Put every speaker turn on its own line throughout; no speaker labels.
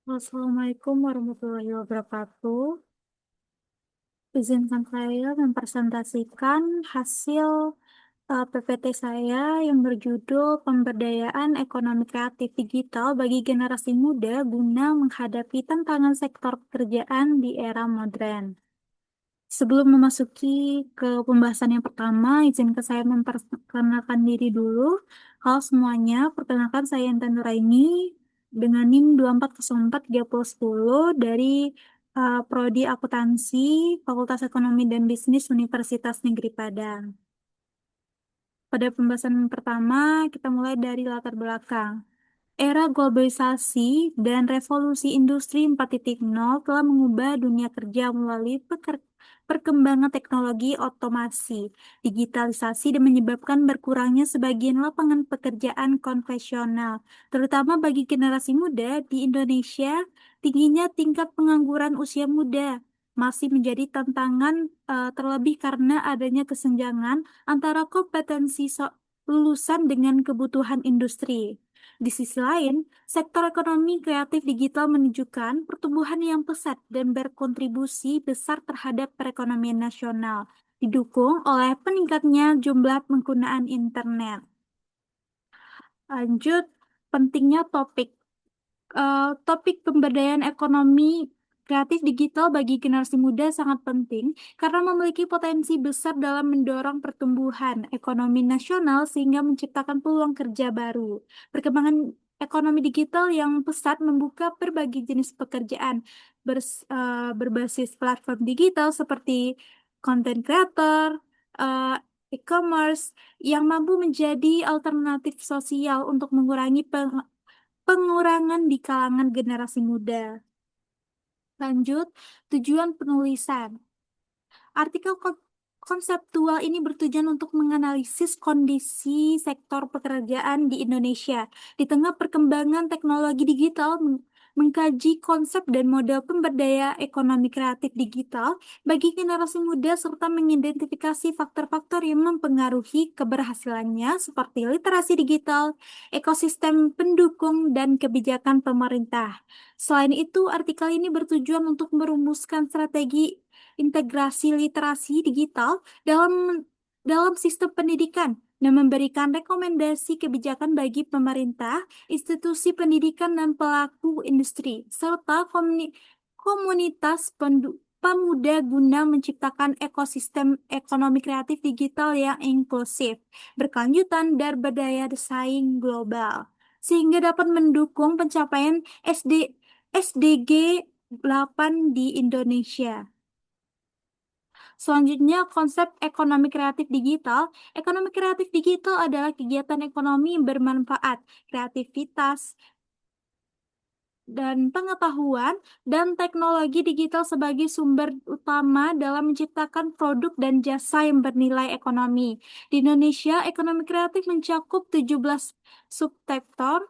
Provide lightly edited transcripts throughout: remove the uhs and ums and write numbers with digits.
Assalamualaikum warahmatullahi wabarakatuh. Izinkan saya mempresentasikan hasil PPT saya yang berjudul Pemberdayaan Ekonomi Kreatif Digital bagi Generasi Muda guna menghadapi tantangan sektor pekerjaan di era modern. Sebelum memasuki ke pembahasan yang pertama, izinkan saya memperkenalkan diri dulu. Halo semuanya, perkenalkan saya Intan Nuraini dengan NIM 24043010 dari Prodi Akuntansi Fakultas Ekonomi dan Bisnis Universitas Negeri Padang. Pada pembahasan pertama, kita mulai dari latar belakang. Era globalisasi dan revolusi industri 4.0 telah mengubah dunia kerja melalui perkembangan teknologi otomasi, digitalisasi dan menyebabkan berkurangnya sebagian lapangan pekerjaan konvensional, terutama bagi generasi muda di Indonesia. Tingginya tingkat pengangguran usia muda masih menjadi tantangan, terlebih karena adanya kesenjangan antara kompetensi lulusan dengan kebutuhan industri. Di sisi lain, sektor ekonomi kreatif digital menunjukkan pertumbuhan yang pesat dan berkontribusi besar terhadap perekonomian nasional, didukung oleh peningkatnya jumlah penggunaan internet. Lanjut, pentingnya topik. Topik pemberdayaan ekonomi kreatif digital bagi generasi muda sangat penting karena memiliki potensi besar dalam mendorong pertumbuhan ekonomi nasional sehingga menciptakan peluang kerja baru. Perkembangan ekonomi digital yang pesat membuka berbagai jenis pekerjaan berbasis platform digital seperti content creator, eh, e-commerce yang mampu menjadi alternatif sosial untuk mengurangi pengurangan di kalangan generasi muda. Lanjut, tujuan penulisan. Artikel konseptual ini bertujuan untuk menganalisis kondisi sektor pekerjaan di Indonesia. Di tengah perkembangan teknologi digital, mengkaji konsep dan model pemberdaya ekonomi kreatif digital bagi generasi muda serta mengidentifikasi faktor-faktor yang mempengaruhi keberhasilannya seperti literasi digital, ekosistem pendukung, dan kebijakan pemerintah. Selain itu, artikel ini bertujuan untuk merumuskan strategi integrasi literasi digital dalam sistem pendidikan dan memberikan rekomendasi kebijakan bagi pemerintah, institusi pendidikan, dan pelaku industri, serta komunitas pemuda guna menciptakan ekosistem ekonomi kreatif digital yang inklusif, berkelanjutan, dan berdaya saing global, sehingga dapat mendukung pencapaian SDG 8 di Indonesia. Selanjutnya, konsep ekonomi kreatif digital. Ekonomi kreatif digital adalah kegiatan ekonomi yang bermanfaat, kreativitas, dan pengetahuan dan teknologi digital sebagai sumber utama dalam menciptakan produk dan jasa yang bernilai ekonomi. Di Indonesia, ekonomi kreatif mencakup 17 subsektor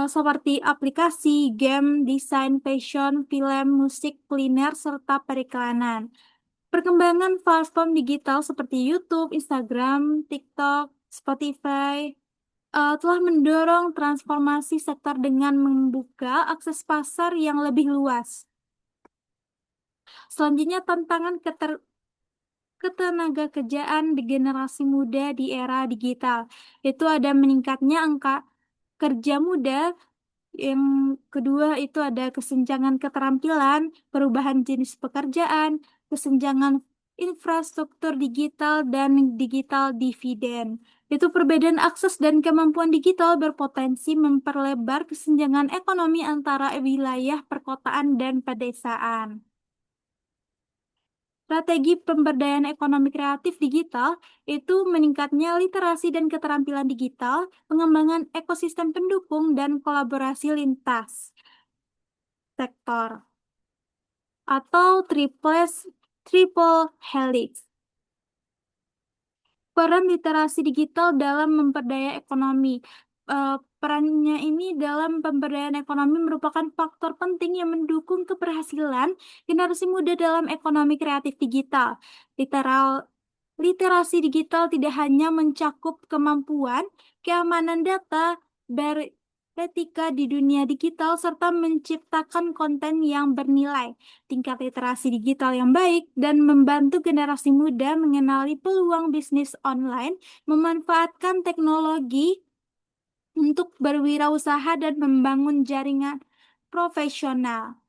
seperti aplikasi, game, desain, fashion, film, musik, kuliner, serta periklanan. Perkembangan platform digital seperti YouTube, Instagram, TikTok, Spotify telah mendorong transformasi sektor dengan membuka akses pasar yang lebih luas. Selanjutnya, tantangan ketenagakerjaan di generasi muda di era digital. Itu ada meningkatnya angka kerja muda. Yang kedua itu ada kesenjangan keterampilan, perubahan jenis pekerjaan, kesenjangan infrastruktur digital, dan digital dividen. Itu perbedaan akses dan kemampuan digital berpotensi memperlebar kesenjangan ekonomi antara wilayah perkotaan dan pedesaan. Strategi pemberdayaan ekonomi kreatif digital itu meningkatnya literasi dan keterampilan digital, pengembangan ekosistem pendukung, dan kolaborasi lintas sektor atau triple helix. Peran literasi digital dalam memperdaya ekonomi. Perannya ini dalam pemberdayaan ekonomi merupakan faktor penting yang mendukung keberhasilan generasi muda dalam ekonomi kreatif digital. Literasi digital tidak hanya mencakup kemampuan keamanan data, etika di dunia digital, serta menciptakan konten yang bernilai, tingkat literasi digital yang baik, dan membantu generasi muda mengenali peluang bisnis online, memanfaatkan teknologi untuk berwirausaha dan membangun jaringan profesional.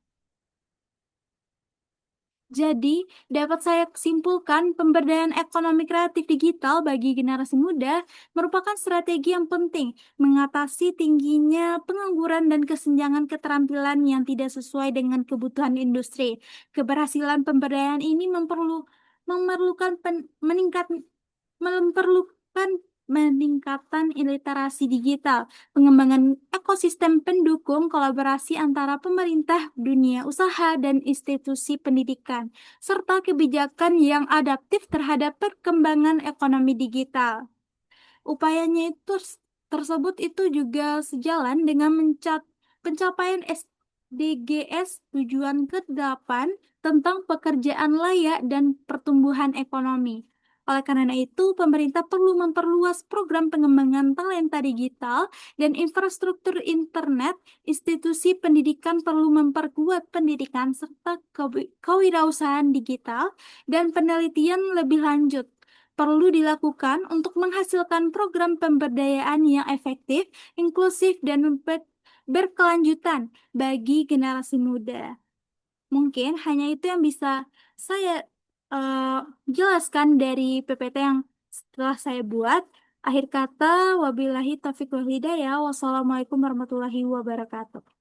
Jadi, dapat saya simpulkan, pemberdayaan ekonomi kreatif digital bagi generasi muda merupakan strategi yang penting mengatasi tingginya pengangguran dan kesenjangan keterampilan yang tidak sesuai dengan kebutuhan industri. Keberhasilan pemberdayaan ini memerlukan memerlukan meningkatan literasi digital, pengembangan ekosistem pendukung, kolaborasi antara pemerintah, dunia usaha, dan institusi pendidikan, serta kebijakan yang adaptif terhadap perkembangan ekonomi digital. Upayanya tersebut itu juga sejalan dengan pencapaian SDGs tujuan ke-8 tentang pekerjaan layak dan pertumbuhan ekonomi. Oleh karena itu, pemerintah perlu memperluas program pengembangan talenta digital dan infrastruktur internet. Institusi pendidikan perlu memperkuat pendidikan serta kewirausahaan digital dan penelitian lebih lanjut perlu dilakukan untuk menghasilkan program pemberdayaan yang efektif, inklusif, dan berkelanjutan bagi generasi muda. Mungkin hanya itu yang bisa saya eh, jelaskan dari PPT yang setelah saya buat. Akhir kata, wabillahi taufiq wal hidayah. Wassalamualaikum warahmatullahi wabarakatuh.